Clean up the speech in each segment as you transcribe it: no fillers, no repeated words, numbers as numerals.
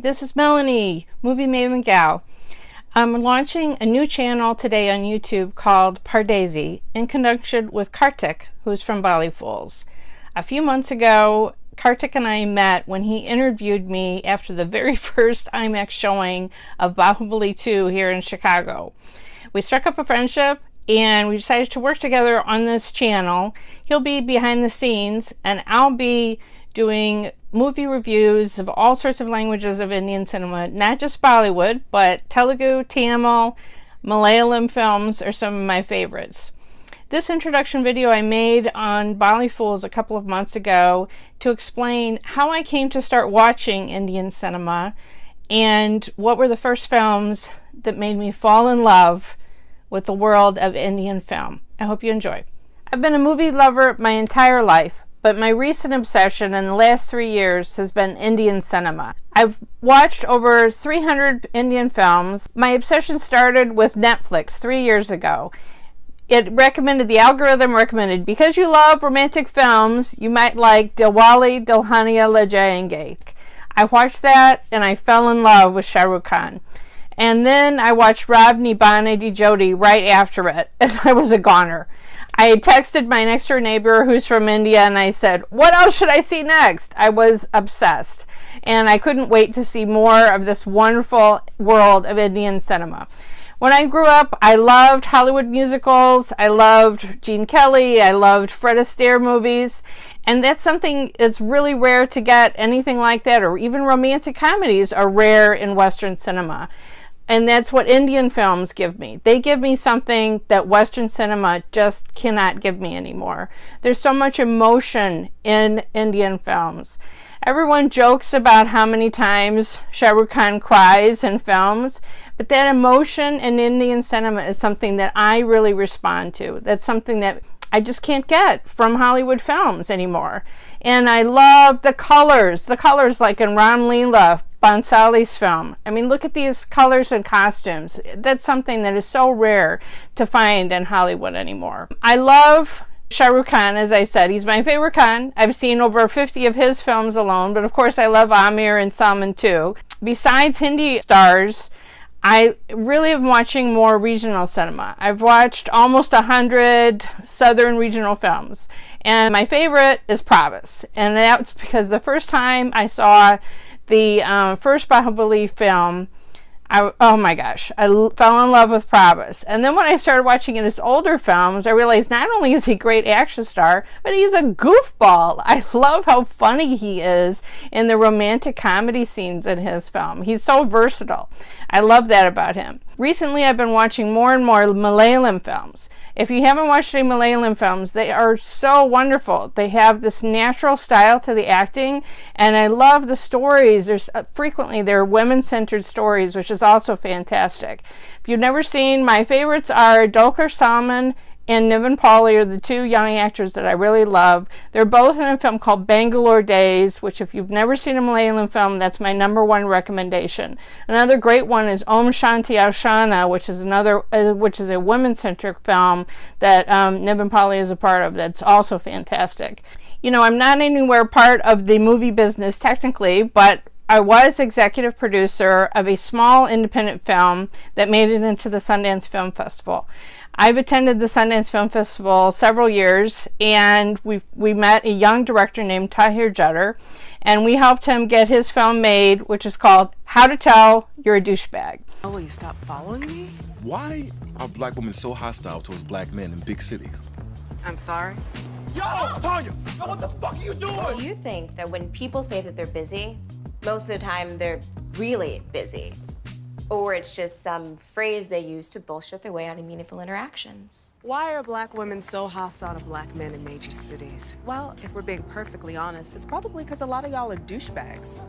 this is Melanie, Movie Maven Gal. I'm launching a new channel today on YouTube called Pardesi in conjunction with Kartik, who's from Bollywood. A few months ago, Kartik and I met when he interviewed me after the very first IMAX showing of Bahubali 2 here in Chicago. We struck up a friendship and we decided to work together on this channel. He'll be behind the scenes and I'll be doing movie reviews of all sorts of languages of Indian cinema, not just Bollywood, but Telugu, Tamil, Malayalam films are some of my favorites. This introduction video I made on Bollywood a couple of months ago to explain how I came to start watching Indian cinema and what were the first films that made me fall in love with the world of Indian film. I hope you enjoy. I've been a movie lover my entire life, but my recent obsession in the last 3 years has been Indian cinema. I've watched over 300 Indian films. My obsession started with Netflix 3 years ago. The algorithm recommended, because you love romantic films, you might like Dilwale Dulhania Le Jayenge. I watched that and I fell in love with Shah Rukh Khan. And then I watched Rob Nibane Di Jodi right after it, and I was a goner. I texted my next door neighbor who's from India and I said, what else should I see next? I was obsessed and I couldn't wait to see more of this wonderful world of Indian cinema. When I grew up, I loved Hollywood musicals, I loved Gene Kelly, I loved Fred Astaire movies, and that's something that's really rare to get anything like that, or even romantic comedies are rare in Western cinema. And that's what Indian films give me. They give me something that Western cinema just cannot give me anymore. There's so much emotion in Indian films. Everyone jokes about how many times Shah Rukh Khan cries in films, but that emotion in Indian cinema is something that I really respond to. That's something that I just can't get from Hollywood films anymore. And I love the colors like in Ram Leela, Bansali's film. I mean, look at these colors and costumes. That's something that is so rare to find in Hollywood anymore. I love Shah Rukh Khan, as I said. He's my favorite Khan. I've seen over 50 of his films alone, but of course I love Amir and Salman too. Besides Hindi stars, I really am watching more regional cinema. I've watched almost 100 southern regional films, and my favorite is Prabhas, and that's because the first time I saw the first Bahubali film, oh my gosh, I fell in love with Prabhas. And then when I started watching his older films, I realized not only is he a great action star, but he's a goofball. I love how funny he is in the romantic comedy scenes in his film. He's so versatile. I love that about him. Recently, I've been watching more and more Malayalam films. If you haven't watched any Malayalam films, they are so wonderful. They have this natural style to the acting, and I love the stories. There's frequently they're women-centered stories, which is also fantastic. If you've never seen, my favorites are Dulquer Salman and Nivin Pauly are the two young actors that I really love. They're both in a film called Bangalore Days, which if you've never seen a Malayalam film, that's my #1 recommendation. Another great one is Om Shanti Ashana, which is a women-centric film that Nivin Pauly is a part of. That's also fantastic. You know, I'm not anywhere part of the movie business technically, but I was executive producer of a small independent film that made it into the Sundance Film Festival. I've attended the Sundance Film Festival several years, and we met a young director named Tahir Judder, and we helped him get his film made, which is called How to Tell You're a Douchebag. Oh, will you stop following me? Why are black women so hostile towards black men in big cities? I'm sorry. Yo, Tanya! Yo, what the fuck are you doing? Do you think that when people say that they're busy, most of the time they're really busy? Or it's just some phrase they use to bullshit their way out of meaningful interactions? Why are black women so hostile to black men in major cities? Well, if we're being perfectly honest, it's probably because a lot of y'all are douchebags.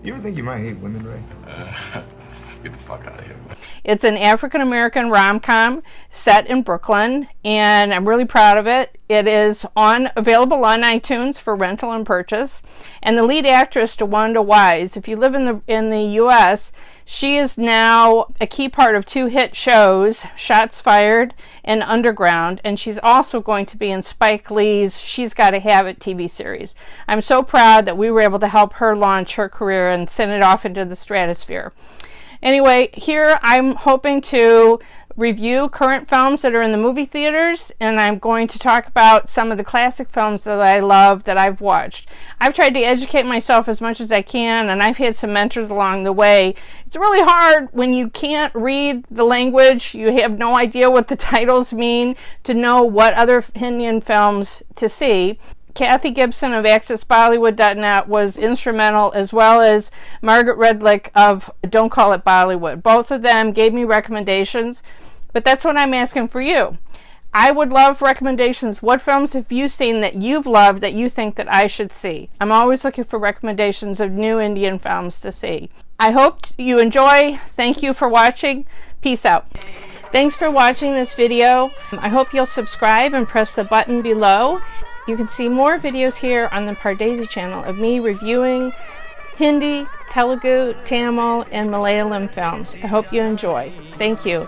You ever think you might hate women, Ray? Get the fuck out of here. It's an African-American rom-com set in Brooklyn, and I'm really proud of it. It is available on iTunes for rental and purchase. And the lead actress, DeWanda Wise, if you live in the U.S., She is now a key part of 2 hit shows, Shots Fired and Underground, and she's also going to be in Spike Lee's She's Gotta Have It TV series. I'm so proud that we were able to help her launch her career and send it off into the stratosphere. Anyway, here I'm hoping to review current films that are in the movie theaters, and I'm going to talk about some of the classic films that I love that I've watched. I've tried to educate myself as much as I can, and I've had some mentors along the way. It's really hard when you can't read the language, you have no idea what the titles mean, to know what other Indian films to see. Kathy Gibson of AccessBollywood.net was instrumental, as well as Margaret Redlick of Don't Call It Bollywood. Both of them gave me recommendations, but that's what I'm asking for you. I would love recommendations. What films have you seen that you've loved that you think that I should see? I'm always looking for recommendations of new Indian films to see. I hope you enjoy. Thank you for watching. Peace out. Thanks for watching this video. I hope you'll subscribe and press the button below. You can see more videos here on the Pardesi channel of me reviewing Hindi, Telugu, Tamil, and Malayalam films. I hope you enjoy. Thank you.